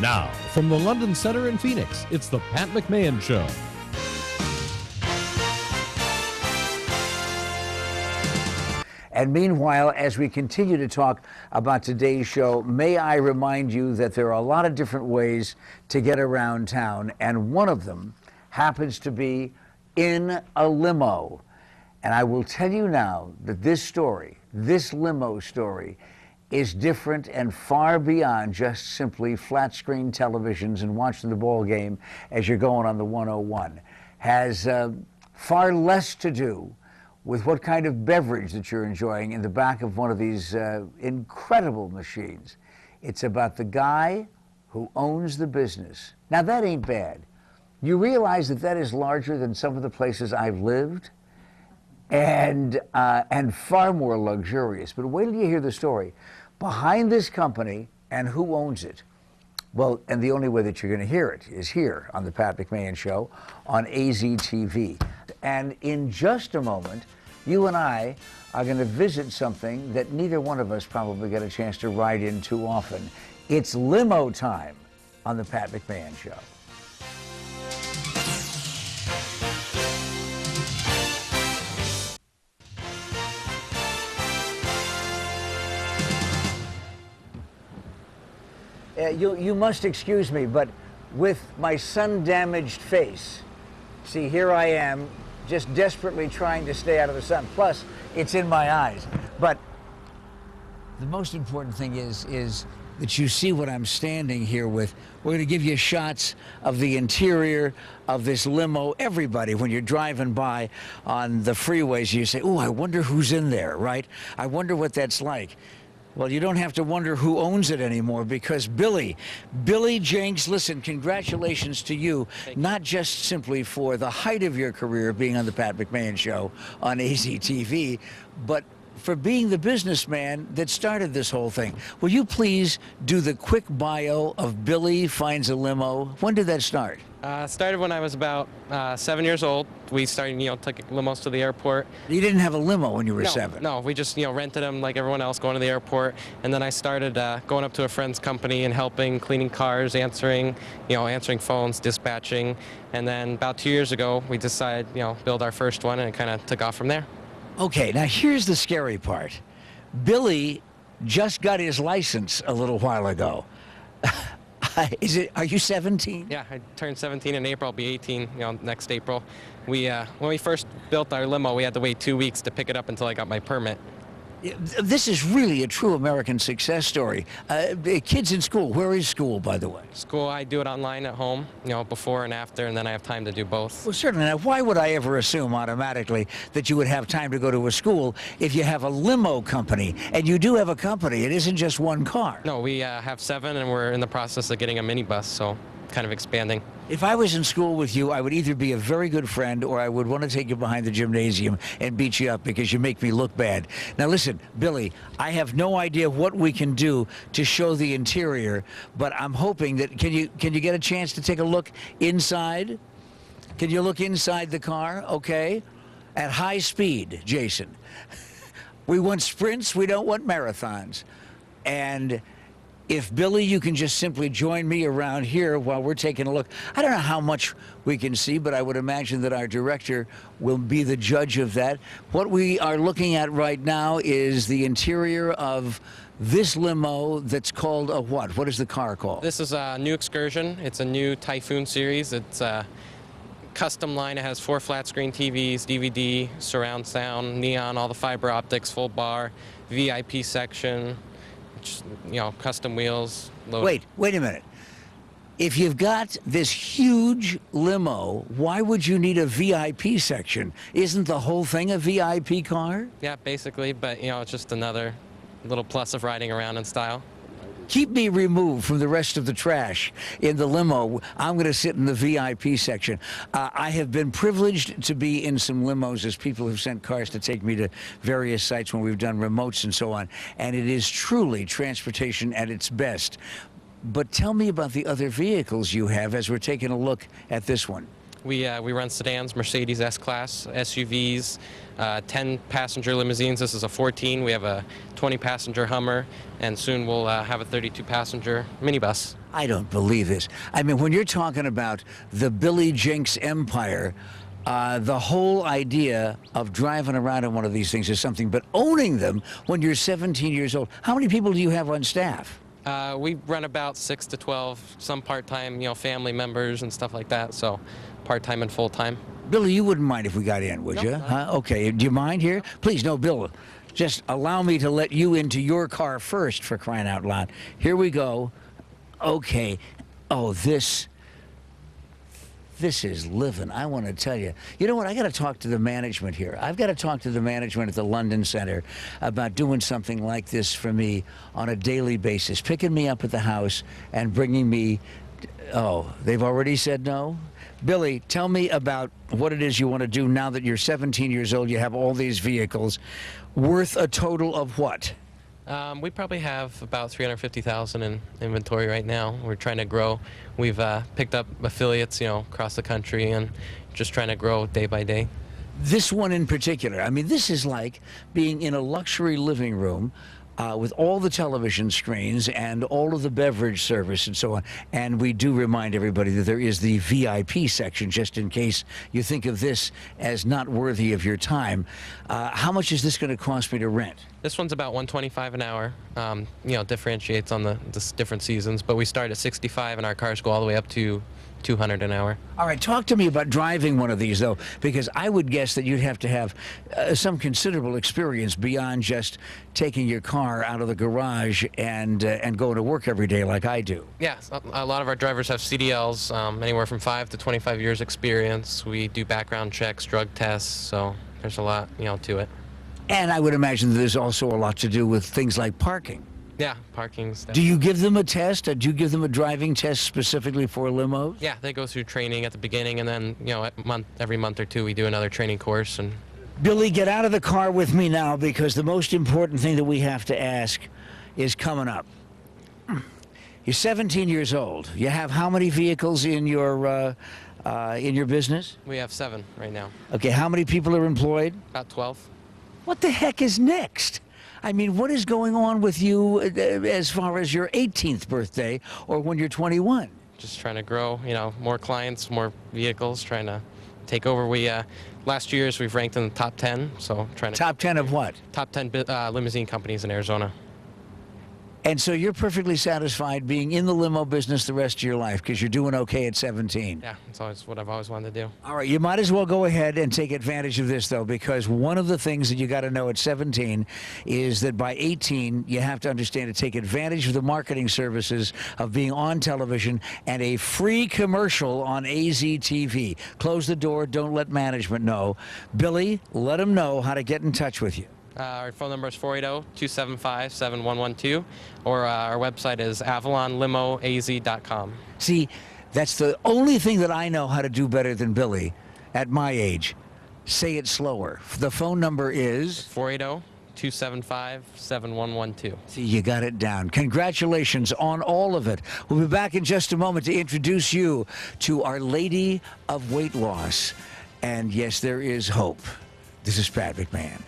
Now, from the London Center in Phoenix, it's the Pat McMahon Show. And meanwhile, as we continue to talk about today's show, may I remind you that there are a lot of different ways to get around town, and one of them happens to be in a limo. And I will tell you now that this story, this limo story, is different and far beyond just simply flat screen televisions and watching the ball game as you're going on the 101. Has far less to do with what kind of beverage that you're enjoying in the back of one of these incredible machines. It's about the guy who owns the business. Now that ain't bad. You realize that that is larger than some of the places I've lived, and far more luxurious. But wait till you hear the story. Behind this company and who owns it. Well, and the only way that you're going to hear it is here on the Pat McMahon Show on AZTV. And in just a moment, you and I are going to visit something that neither one of us probably get a chance to ride in too often. It's limo time on the Pat McMahon Show. You must excuse me, but with my sun-damaged face, see, here I am, just desperately trying to stay out of the sun. Plus, it's in my eyes. But the most important thing is that you see what I'm standing here with. We're going to give you shots of the interior of this limo. Everybody, when you're driving by on the freeways, you say, "Oh, I wonder who's in there," right? I wonder what that's like. Well, you don't have to wonder who owns it anymore, because Billy Jenks, listen, congratulations to you, not just simply for the height of your career being on the Pat McMahon Show on AZTV, but for being the businessman that started this whole thing. Will you please do the quick bio of Billy Finds a Limo? When did that start? Started when I was about 7 years old. We started, taking limos to the airport. You didn't have a limo when you were 7? No, we just, rented them like everyone else going to the airport. And then I started going up to a friend's company and helping, cleaning cars, answering phones, dispatching. And then about 2 years ago, we decided, build our first one, and it kind of took off from there. Okay, now here's the scary part. Billy just got his license a little while ago. Are you 17? Yeah, I turned 17 in April. I'll be 18, next April. When we first built our limo, we had to wait 2 weeks to pick it up until I got my permit. This is really a true American success story. Kids in school, where is school, by the way? School, I do it online at home, before and after, and then I have time to do both. Well, certainly. Now, why would I ever assume automatically that you would have time to go to a school if you have a limo company? And you do have a company. It isn't just one car. No, we have 7, and we're in the process of getting a minibus, so kind of expanding. If I was in school with you, I would either be a very good friend or I would want to take you behind the gymnasium and beat you up because you make me look bad. Now listen, Billy, I have no idea what we can do to show the interior, but I'm hoping that, can you get a chance to take a look inside? Can you look inside the car? Okay. At high speed, Jason. We want sprints, we don't want marathons. And if, Billy, you can just simply join me around here while we're taking a look. I don't know how much we can see, but I would imagine that our director will be the judge of that. What we are looking at right now is the interior of this limo that's called a what? What is the car called? This is a new Excursion. It's a new Typhoon series. It's a custom line. It has 4 flat screen TVs, DVD, surround sound, neon, all the fiber optics, full bar, VIP section. Custom wheels. Wait a minute. If you've got this huge limo, why would you need a VIP section? Isn't the whole thing a VIP car? Yeah, basically, but it's just another little plus of riding around in style. Keep me removed from the rest of the trash in the limo. I'm going to sit in the VIP section. I have been privileged to be in some limos as people have sent cars to take me to various sites when we've done remotes and so on. And it is truly transportation at its best. But tell me about the other vehicles you have as we're taking a look at this one. We run sedans, Mercedes S-Class, SUVs, 10-passenger limousines. This is a 14. We have a 20-passenger Hummer, and soon we'll have a 32-passenger minibus. I don't believe this. I mean, when you're talking about the Billy Jinks empire, the whole idea of driving around in one of these things is something, but owning them when you're 17 years old, how many people do you have on staff? We run about 6 to 12, some part-time, family members and stuff like that, so part-time and full-time. Billy, you wouldn't mind if we got in, would Nope, you? Huh? Okay, do you mind here? Please, no, Bill, just allow me to let you into your car first, for crying out loud. Here we go. Okay. Oh, this is living. I want to tell you. You know what? I got to talk to the management here. I've got to talk to the management at the London Center about doing something like this for me on a daily basis, picking me up at the house and bringing me. Oh, they've already said no? Billy, tell me about what it is you want to do now that you're 17 years old. You have all these vehicles worth a total of what? We probably have about 350,000 in inventory right now. We're trying to grow. We've picked up affiliates, across the country, and just trying to grow day by day. This one in particular, I mean, this is like being in a luxury living room with all the television screens and all of the beverage service and so on. And we do remind everybody that there is the VIP section, just in case you think of this as not worthy of your time. How much is this going to cost me to rent? This one's about $125 an hour. Differentiates on the different seasons, but we start at 65 and our cars go all the way up to $200 an hour. All right, talk to me about driving one of these, though, because I would guess that you'd have to have some considerable experience beyond just taking your car out of the garage and going to work every day like I do. Yeah, a lot of our drivers have CDLs, anywhere from 5 to 25 years experience. We do background checks, drug tests, so there's a lot, to it. And I would imagine that there's also a lot to do with things like parking. Yeah, parking's. Do you give them a test? Do you give them a driving test specifically for limos? Yeah, they go through training at the beginning, and then every month or two we do another training course. And Billy, get out of the car with me now, because the most important thing that we have to ask is coming up. You're 17 years old. You have how many vehicles in your business? We have 7 right now. Okay, how many people are employed? About 12. What the heck is next? I mean, what is going on with you as far as your 18th birthday or when you're 21? Just trying to grow, more clients, more vehicles, trying to take over. We last 2 years we've ranked in the top 10, so trying to. Top 10 of what? Top 10 limousine companies in Arizona. And so you're perfectly satisfied being in the limo business the rest of your life because you're doing okay at 17. Yeah, it's always what I've always wanted to do. All right, you might as well go ahead and take advantage of this, though, because one of the things that you got to know at 17 is that by 18, you have to understand to take advantage of the marketing services of being on television and a free commercial on AZTV. Close the door. Don't let management know. Billy, let them know how to get in touch with you. Our phone number is 480-275-7112, or our website is avalonlimoaz.com. See, that's the only thing that I know how to do better than Billy at my age. Say it slower. The phone number is 480-275-7112. See, you got it down. Congratulations on all of it. We'll be back in just a moment to introduce you to Our Lady of Weight Loss. And yes, there is hope. This is Pat McMahon.